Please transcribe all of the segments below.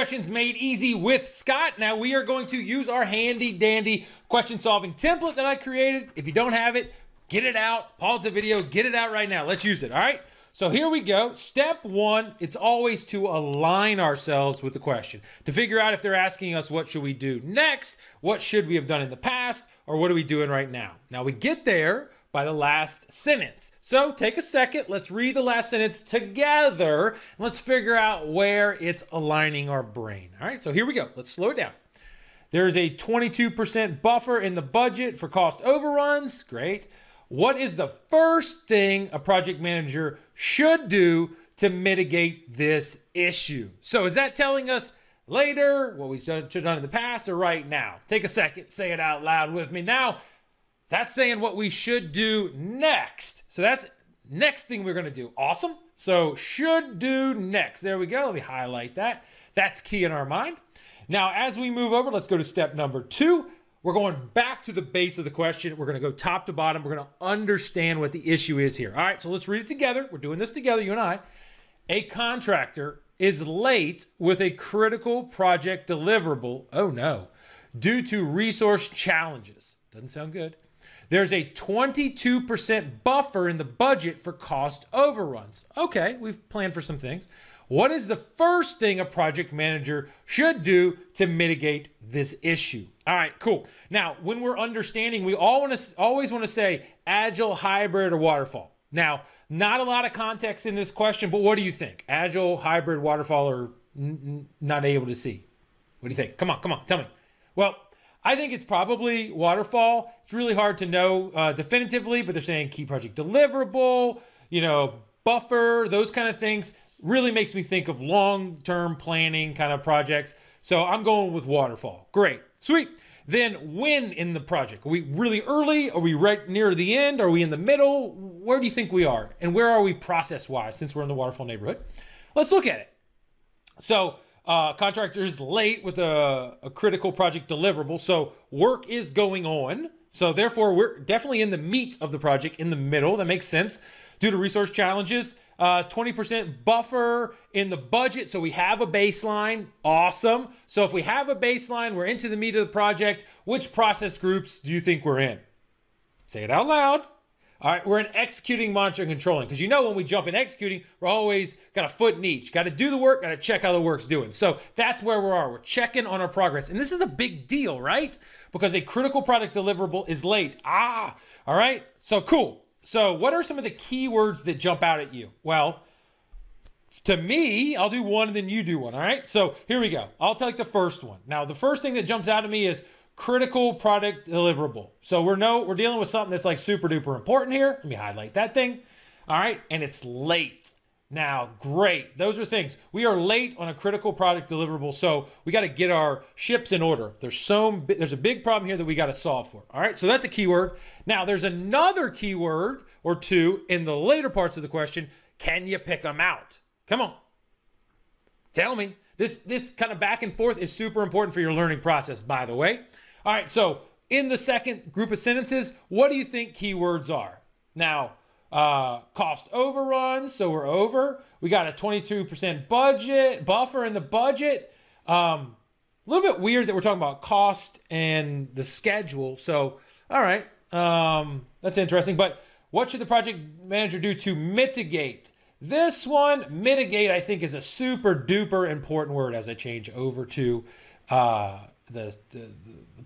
questions made easy with Scott. Now we are going to use our handy dandy question solving template that I created. If you don't have it, get it out, pause the video, get it out right now. Let's use it, all right? So here we go. Step one, it's always to align ourselves with the question, to figure out if they're asking us what should we do next, what should we have done in the past, or what are we doing right now? Now we get there by the last sentence. So take a second, let's read the last sentence together, and let's figure out where it's aligning our brain. All right, so here we go. Let's slow it down. There's a 22% buffer in the budget for cost overruns. Great. What is the first thing a project manager should do to mitigate this issue? So is that telling us later, what we should have done in the past, or right now? Take a second, say it out loud with me. Now, that's saying what we should do next. So that's next thing we're going to do. Awesome. So should do next. There we go. Let me highlight that. That's key in our mind. Now, as we move over, let's go to step number 2. We're going back to the base of the question. We're going to go top to bottom. We're going to understand what the issue is here. All right, so let's read it together. We're doing this together, you and I. A contractor is late with a critical project deliverable, oh no, due to resource challenges. Doesn't sound good. There's a 22% buffer in the budget for cost overruns. Okay, we've planned for some things. What is the first thing a project manager should do to mitigate this issue? All right, cool. Now, when we're understanding, we always want to say agile, hybrid, or waterfall. Now, not a lot of context in this question, but what do you think? Agile, hybrid, waterfall, or not able to see? What do you think? Come on, tell me. Well, I think it's probably waterfall. It's really hard to know definitively, but they're saying key project deliverable, buffer, those kind of things. Really makes me think of long-term planning kind of projects. So I'm going with waterfall. Great, sweet. Then when in the project? Are we really early? Are we right near the end? Are we in the middle? Where do you think we are? And where are we process-wise since we're in the waterfall neighborhood? Let's look at it. So contractor is late with a critical project deliverable. So work is going on. So therefore, we're definitely in the meat of the project, in the middle. That makes sense. Due to resource challenges, 20% buffer in the budget. So we have a baseline. Awesome. So if we have a baseline, we're into the meat of the project. Which process groups do you think we're in? Say it out loud. All right, we're in executing, monitoring, controlling. Because when we jump in executing, we're always got a foot in each. Got to do the work, got to check how the work's doing. So that's where we are. We're checking on our progress. And this is a big deal, right? Because a critical product deliverable is late. All right, so cool. So what are some of the keywords that jump out at you? Well, to me, I'll do one and then you do one, all right? So here we go. I'll take the first one. Now, the first thing that jumps out at me is critical product deliverable. So we're dealing with something that's like super duper important here. Let me highlight that thing. All right, and it's late. Now, great. Those are things. We are late on a critical product deliverable, so we got to get our ships in order. There's a big problem here that we got to solve for. All right, so that's a keyword. Now, there's another keyword or two in the later parts of the question. Can you pick them out? Come on. Tell me. This kind of back and forth is super important for your learning process, by the way. All right, so in the second group of sentences, what do you think keywords are? Now, cost overruns, so we're over. We got a 22% budget, buffer in the budget. A little bit weird that we're talking about cost and the schedule. So, all right, that's interesting. But what should the project manager do to mitigate? This one, mitigate, I think is a super duper important word as I change over to the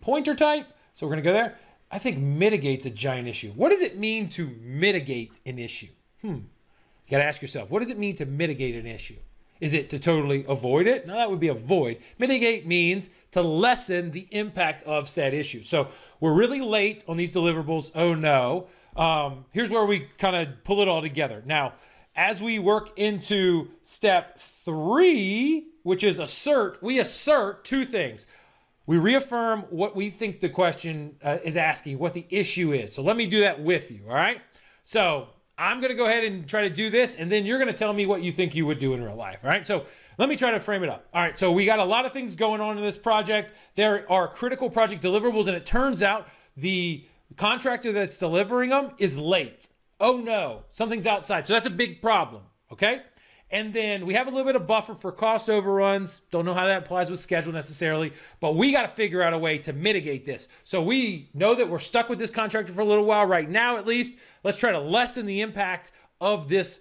pointer type. So we're gonna go there. I think mitigate's a giant issue. What does it mean to mitigate an issue? You got to ask yourself, what does it mean to mitigate an issue? Is it to totally avoid it? No, that would be avoid. Mitigate means to lessen the impact of said issue. So we're really late on these deliverables. Oh no. Here's where we kind of pull it all together. Now, as we work into step 3, which is assert, we assert two things. We reaffirm what we think the question is asking, what the issue is. So let me do that with you, all right? So I'm going to go ahead and try to do this, and then you're going to tell me what you think you would do in real life, all right? So let me try to frame it up. All right, so we got a lot of things going on in this project. There are critical project deliverables, and it turns out the contractor that's delivering them is late. Oh no, something's outside. So that's a big problem, okay? And then we have a little bit of buffer for cost overruns. Don't know how that applies with schedule necessarily, but we got to figure out a way to mitigate this. So we know that we're stuck with this contractor for a little while right now, at least. Let's try to lessen the impact of this,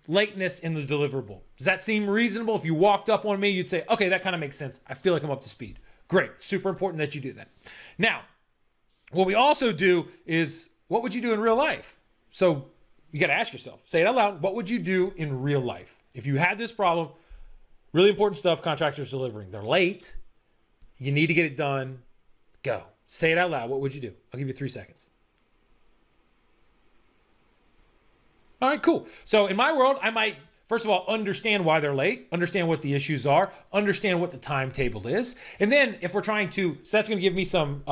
lateness in the deliverable. Does that seem reasonable? If you walked up on me, you'd say, okay, that kind of makes sense. I feel like I'm up to speed. Great. Super important that you do that. Now, what we also do is, what would you do in real life? So you got to ask yourself, say it out loud. What would you do in real life? If you had this problem, really important stuff, contractors delivering. They're late. You need to get it done. Go. Say it out loud. What would you do? I'll give you 3 seconds. All right, cool. So in my world, I might, first of all, understand why they're late, understand what the issues are, understand what the timetable is. And then if we're trying to, so that's going to give me some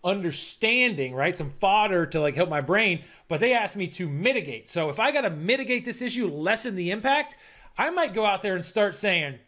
understanding, right? Some fodder to like help my brain, but they asked me to mitigate. So if I got to mitigate this issue, lessen the impact, I might go out there and start saying,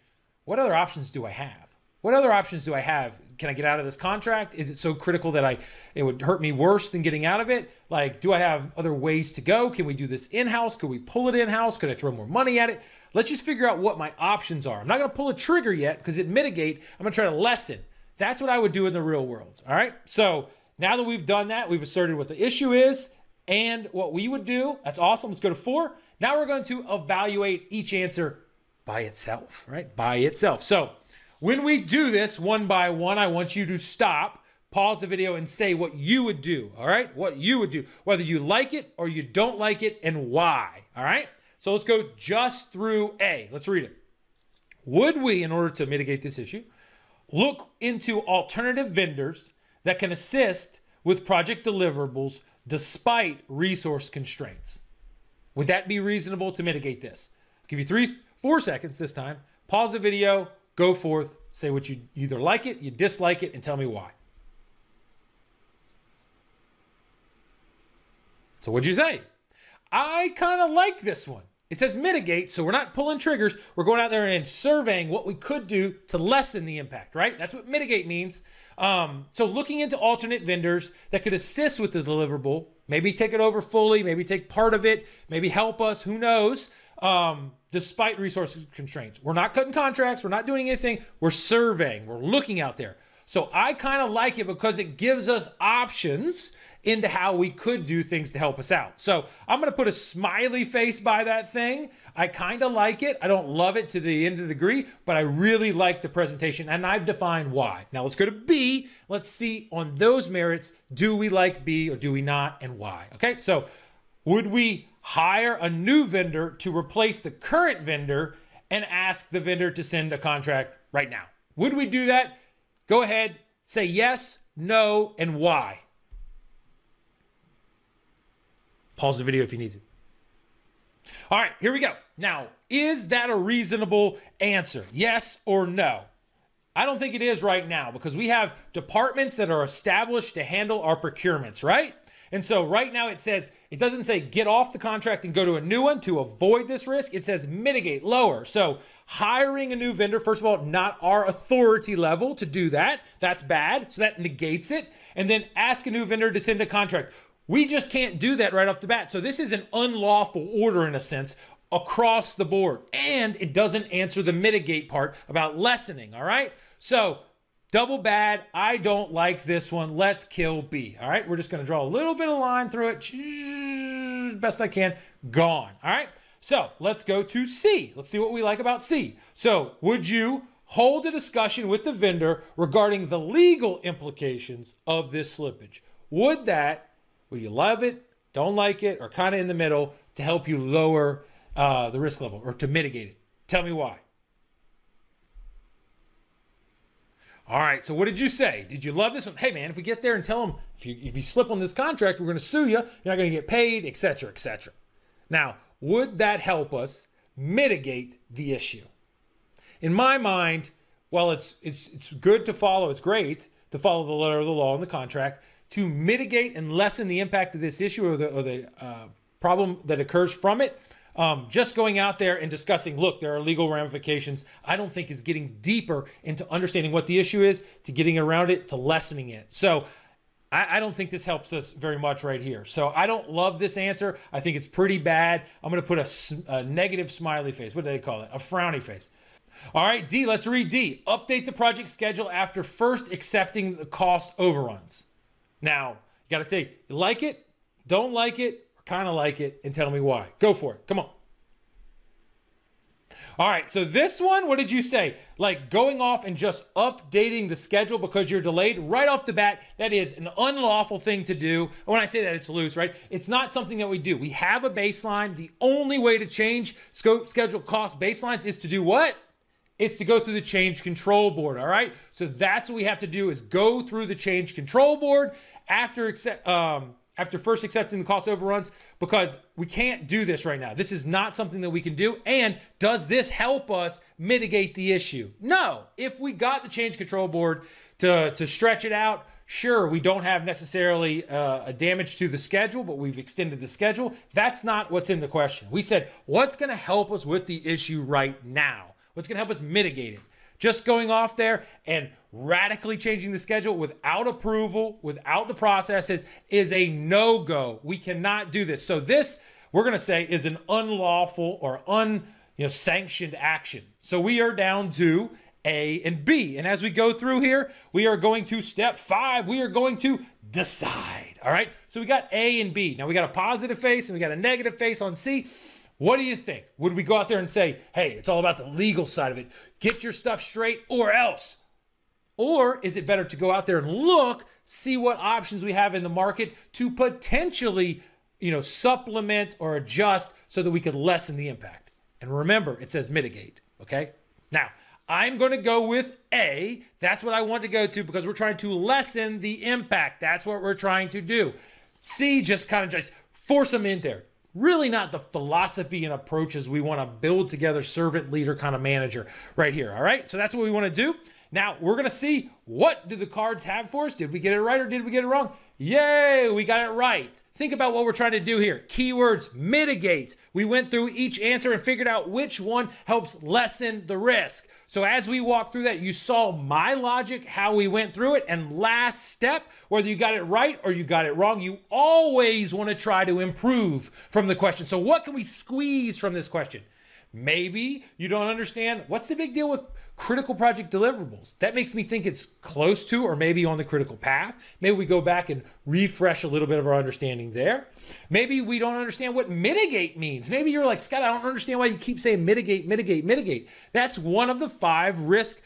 what other options do I have? What other options do I have? Can I get out of this contract? Is it so critical that it would hurt me worse than getting out of it? Like, do I have other ways to go? Can we do this in-house? Could we pull it in-house? Could I throw more money at it? Let's just figure out what my options are. I'm not going to pull a trigger yet because it mitigate. I'm going to try to lessen. That's what I would do in the real world. All right. So now that we've done that, we've asserted what the issue is and what we would do. That's awesome. Let's go to 4. Now we're going to evaluate each answer by itself, right? By itself. So when we do this one by one, I want you to stop, pause the video, and say what you would do, all right? What you would do, whether you like it or you don't like it, and why, all right? So let's go just through A. Let's read it. Would we, in order to mitigate this issue, look into alternative vendors that can assist with project deliverables despite resource constraints? Would that be reasonable to mitigate this? I'll give you 4 seconds this time. Pause the video. Go forth, say what you either like it, you dislike it, and tell me why. So what'd you say? I kind of like this one. It says mitigate, so we're not pulling triggers. We're going out there and surveying what we could do to lessen the impact, right? That's what mitigate means. So looking into alternate vendors that could assist with the deliverable, maybe take it over fully, maybe take part of it, maybe help us, who knows, despite resource constraints. We're not cutting contracts. We're not doing anything. We're surveying. We're looking out there. So I kind of like it because it gives us options into how we could do things to help us out. So I'm going to put a smiley face by that thing. I kind of like it. I don't love it to the nth degree, but I really like the presentation, and I've defined why. Now let's go to B. Let's see on those merits, do we like B or do we not, and why? Okay, so would we hire a new vendor to replace the current vendor and ask the vendor to send a contract right now? Would we do that? Go ahead, say yes, no, and why. Pause the video if you need to. All right, here we go. Now, is that a reasonable answer? Yes or no? I don't think it is right now because we have departments that are established to handle our procurements, right? And so right now it doesn't say get off the contract and go to a new one to avoid this risk. It says mitigate, lower. So hiring a new vendor, first of all, not our authority level to do that. That's bad. So that negates it. And then ask a new vendor to send a contract. We just can't do that right off the bat. So this is an unlawful order in a sense across the board. And it doesn't answer the mitigate part about lessening, all right? So double bad. I don't like this one. Let's kill B. All right. We're just going to draw a little bit of line through it. Best I can. Gone. All right. So let's go to C. Let's see what we like about C. So would you hold a discussion with the vendor regarding the legal implications of this slippage? Would you love it, don't like it, or kind of in the middle to help you lower the risk level or to mitigate it? Tell me why. All right, so what did you say? Did you love this one? Hey, man, if we get there and tell them, if you slip on this contract, we're going to sue you. You're not going to get paid, et cetera, et cetera. Now, would that help us mitigate the issue? In my mind, well, it's good to follow. It's great to follow the letter of the law in the contract to mitigate and lessen the impact of this issue or the problem that occurs from it. Just going out there and discussing, look, there are legal ramifications, I don't think is getting deeper into understanding what the issue is, to getting around it, to lessening it. So I don't think this helps us very much right here. So I don't love this answer. I think it's pretty bad. I'm going to put a negative smiley face. What do they call it? A frowny face. All right, D, let's read D. Update the project schedule after first accepting the cost overruns. Now, you got to say, you like it, don't like it, or kind of like it, and tell me why. Go for it. Come on. All right, so this one, what did you say? Like going off and just updating the schedule because you're delayed right off the bat, that is an unlawful thing to do. When I say that, it's loose, right? It's not something that we do. We have a baseline. The only way to change scope, schedule, cost baselines is to do what? It's to go through the change control board, all right? So that's what we have to do is go through the change control board after first accepting the cost overruns, because we can't do this right now. This is not something that we can do. And does this help us mitigate the issue? No. If we got the change control board to stretch it out, sure, we don't have necessarily a damage to the schedule, but we've extended the schedule. That's not what's in the question. We said, what's going to help us with the issue right now? What's going to help us mitigate it? Just going off there and radically changing the schedule without approval, without the processes, is a no-go. We cannot do this. So this, we're going to say, is an unlawful or unsanctioned action. So we are down to A and B. And as we go through here, we are going to step 5. We are going to decide. All right? So we got A and B. Now we got a positive face and we got a negative face on C. What do you think? Would we go out there and say, hey, it's all about the legal side of it. Get your stuff straight or else? Or is it better to go out there and look, see what options we have in the market to potentially, supplement or adjust so that we could lessen the impact? And remember, it says mitigate, okay? Now, I'm going to go with A. That's what I want to go to because we're trying to lessen the impact. That's what we're trying to do. C, just force them in there. Really not the philosophy and approaches we want to build together, servant leader kind of manager right here. All right, so that's what we want to do. Now we're going to see, what do the cards have for us? Did we get it right or did we get it wrong? Yay, we got it right. Think about what we're trying to do here. Keywords, mitigate. We went through each answer and figured out which one helps lessen the risk. So as we walk through that, you saw my logic, how we went through it. And last step, whether you got it right or you got it wrong, you always want to try to improve from the question. So what can we squeeze from this question? Maybe you don't understand what's the big deal with critical project deliverables. That makes me think it's close to or maybe on the critical path. Maybe we go back and refresh a little bit of our understanding there. Maybe we don't understand what mitigate means. Maybe you're like, Scott, I don't understand why you keep saying mitigate, mitigate, mitigate. That's one of the 5 risk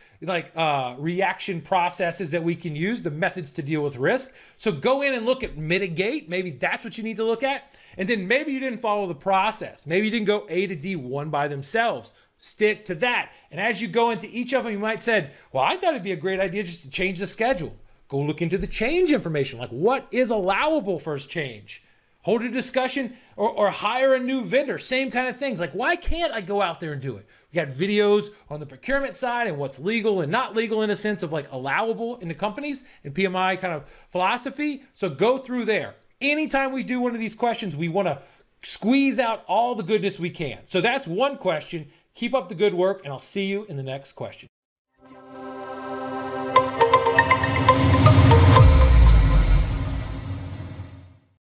reaction processes that we can use, the methods to deal with risk. So go in and look at mitigate. Maybe that's what you need to look at. And then maybe you didn't follow the process. Maybe you didn't go A to D one by themselves. Stick to that. And as you go into each of them, you might say, well, I thought it'd be a great idea just to change the schedule. Go look into the change information, like what is allowable for change. Hold a discussion or hire a new vendor, same kind of things. Like, why can't I go out there and do it? We got videos on the procurement side and what's legal and not legal in a sense of like allowable in the companies and PMI kind of philosophy. So go through there. Anytime we do one of these questions, we want to squeeze out all the goodness we can. So that's one question. Keep up the good work, and I'll see you in the next question.